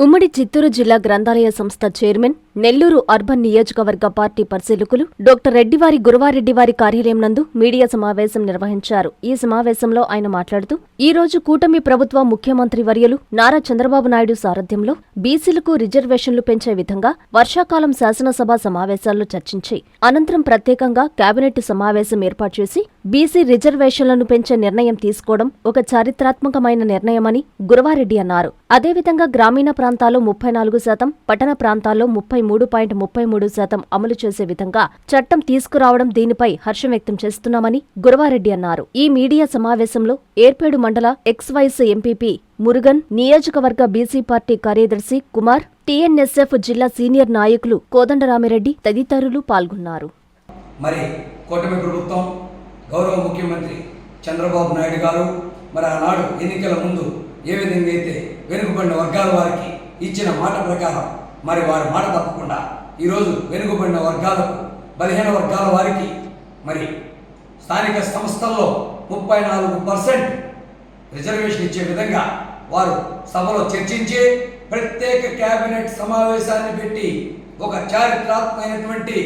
ఉమ్మడి చిత్తూరు జిల్లా గ్రంథాలయ సంస్థ చైర్మన్, నెల్లూరు అర్బన్ నియోజకవర్గ పార్టీ పరిశీలకులు డాక్టర్ రెడ్డివారి గురవారెడ్డివారి కార్యాలయం నందు మీడియా సమావేశం నిర్వహించారు. ఈ సమావేశంలో ఆయన మాట్లాడుతూ, ఈ రోజు కూటమి ప్రభుత్వ ముఖ్యమంత్రి వర్యులు నారా చంద్రబాబు నాయుడు సారథ్యంలో బీసీలకు రిజర్వేషన్లు పెంచే విధంగా వర్షాకాలం శాసనసభ సమావేశాల్లో చర్చించి అనంతరం ప్రత్యేకంగా కేబినెట్ సమావేశం ఏర్పాటు చేసి బీసీ రిజర్వేషన్లను పెంచే నిర్ణయం తీసుకోవడం ఒక చారిత్రాత్మకమైన నిర్ణయమని గురవారెడ్డి అన్నారు. అదేవిధంగా గ్రామీణ ప్రాంతాల్లో 34%, పట్టణ ప్రాంతాల్లో 33.33% అమలు చేసే విధంగా చట్టం తీసుకురావడం దీనిపై హర్షం వ్యక్తం చేస్తున్నామని గురవారెడ్డి అన్నారు. ఈ మీడియా సమావేశంలో ఏర్పేడు మండల ఎక్స్-వైస్ ఎంపీపీ మురుగన్, నియోజకవర్గ బీసీ పార్టీ కార్యదర్శి కుమార్, టీఎన్ఎస్ఎఫ్ జిల్లా సీనియర్ నాయకులు కోదండరామిరెడ్డి తదితరులు పాల్గొన్నారు. మరి కూటమి ప్రభుత్వం గౌరవ ముఖ్యమంత్రి చంద్రబాబు నాయుడు గారు మరి ఆనాడు ఎన్నికల ముందు ఏ విధంగా అయితే వెనుకబడిన వర్గాల వారికి ఇచ్చిన మాట ప్రకారం మరి వారి మాట తప్పకుండా ఈరోజు వెనుకబడిన వర్గాలకు, బలహీన వర్గాల వారికి మరి స్థానిక సంస్థల్లో 34% రిజర్వేషన్ ఇచ్చే విధంగా వారు సభలో చర్చించి ప్రత్యేక కేబినెట్ సమావేశాన్ని పెట్టి ఒక చారిత్రాత్మకమైనటువంటి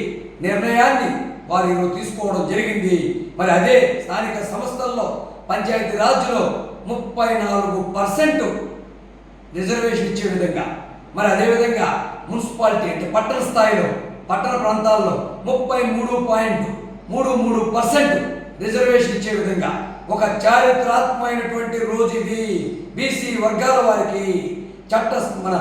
నిర్ణయాన్ని వారు ఈరోజు తీసుకోవడం జరిగింది. మరి అదే స్థానిక సంస్థల్లో పంచాయతీ రాజ్లో 34% రిజర్వేషన్ ఇచ్చే విధంగా, మరి అదేవిధంగా మున్సిపాలిటీ అంటే పట్టణ స్థాయిలో, పట్టణ ప్రాంతాల్లో 33.33% రిజర్వేషన్ ఇచ్చే విధంగా ఒక చారిత్రాత్మకమైనటువంటి రోజు ఇది. బీసీ వర్గాల వారికి మన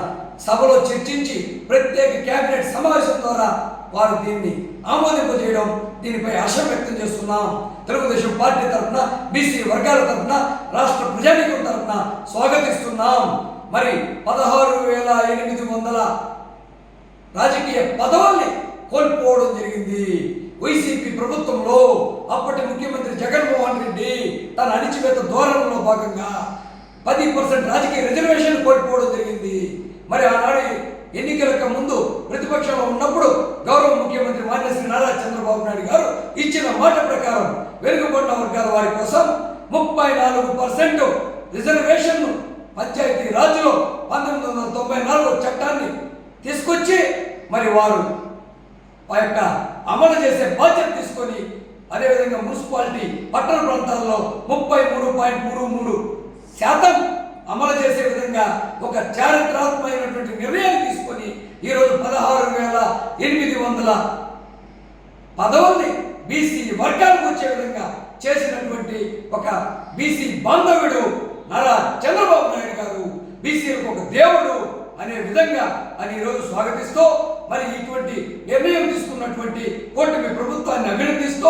సభలో చర్చించి ప్రత్యేక కేబినెట్ సమావేశం ద్వారా వారు దీన్ని ఆమోదింపజేయడం, దీనిపై హర్షం వ్యక్తం చేస్తున్నాం. తెలుగుదేశం పార్టీ తరఫున, బీసీ వర్గాల తరఫున, రాష్ట్ర ప్రజానీకం తరఫున స్వాగతిస్తున్నాం. మరి 16,800 రాజకీయ పదవుల్ని కోల్పోవడం జరిగింది వైసీపీ ప్రభుత్వంలో. అప్పటి ముఖ్యమంత్రి జగన్మోహన్ రెడ్డి తన అణిచివేత ధోరణిలో భాగంగా 10% రాజకీయ రిజర్వేషన్ కోల్పోవడం జరిగింది. మరి ఆనాడు ఎన్నికలకు ముందు ప్రతిపక్షంలో ఉన్నప్పుడు గౌరవ ముఖ్యమంత్రి మాన్యశ్రీ నారా చంద్రబాబు నాయుడు గారు ఇచ్చిన మాట ప్రకారం వెనుకబడిన వర్గాల వారి కోసం 34% రిజర్వేషన్ను పంచాయతీ రాజ్లో 1994 చట్టాన్ని తీసుకొచ్చి మరి వారు ఆ యొక్క అమలు చేసే బాధ్యత తీసుకొని, అదేవిధంగా మున్సిపాలిటీ పట్టణ ప్రాంతాల్లో 33.33% అమలు చేసే విధంగా ఒక చారిత్రాత్మకమైనటువంటి నిర్ణయాన్ని తీసుకొని ఈరోజు 16,800 పదవుల్ని బీసీ వర్గాలకు వచ్చే విధంగా చేసినటువంటి ఒక బీసీ బాంధవుడు నారా చంద్రబాబు నాయుడు గారు బీసీలకు ఒక దేవుడు అనే విధంగా అని ఈరోజు స్వాగతిస్తూ, మరి ఇటువంటి నిర్ణయం తీసుకున్నటువంటి కూటమి ప్రభుత్వాన్ని అభినందిస్తూ,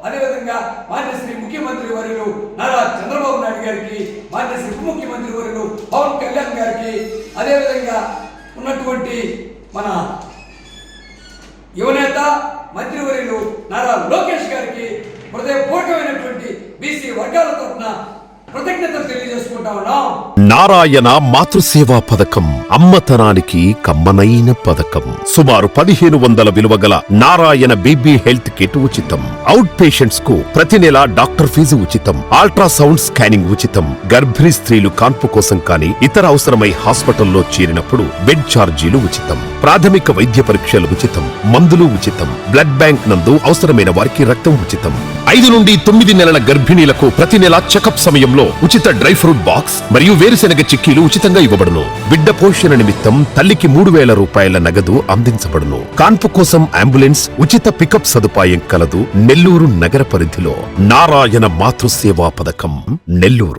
అదేవిధంగా మాన్యశ్రీ ముఖ్యమంత్రి వర్యులు నారా చంద్రబాబు నాయుడు గారికి, మాన్యశ్రీ ఉప ముఖ్యమంత్రి వర్యులు పవన్ కళ్యాణ్ గారికి, అదేవిధంగా ఉన్నటువంటి మన యువనేత మంత్రివర్యులు నారా లోకేష్ గారికి హృదయపూర్వకమైనటువంటి బీసీ వర్గాల తరఫున కృతజ్ఞతలు తెలియజేసుకుంటా ఉన్నాం. నారాయణ మాతృసేవా పథకం అమ్మతనానికి కమ్మనైన పథకం. సుమారు 1,500 విలువ గల నారాయణ బేబీ హెల్త్ కిట్ ఉచితం. అవుట్ పేషెంట్స్ కు ప్రతి నెల డాక్టర్ ఫీజు ఉచితం. అల్ట్రాసౌండ్ స్కానింగ్ ఉచితం. గర్భిణీ స్త్రీలు కాన్పు కోసం కానీ ఇతర అవసరమై హాస్పిటల్లో చేరినప్పుడు బెడ్ ఛార్జీలు ఉచితం. ప్రాథమిక వైద్య పరీక్షలు ఉచితం. మందులు ఉచితం. బ్లడ్ బ్యాంక్ నందు అవసరమైన వారికి రక్తం ఉచితం. 5 నుండి 9 నెలల గర్భిణీలకు ప్రతి నెల చెకప్ సమయంలో ఉచిత డ్రై ఫ్రూట్ బాక్స్ మరియు వేరుశెనగ చిక్కీలు ఉచితంగా ఇవ్వబడును. బిడ్డ పోషణ నిమిత్తం తల్లికి 3,000 రూపాయల నగదు అందించబడును. కాన్పు కోసం అంబులెన్స్ ఉచిత పికప్ సదుపాయం కలదు. నెల్లూరు నగర పరిధిలో నారాయణ మాతృసేవా పథకం, నెల్లూరు.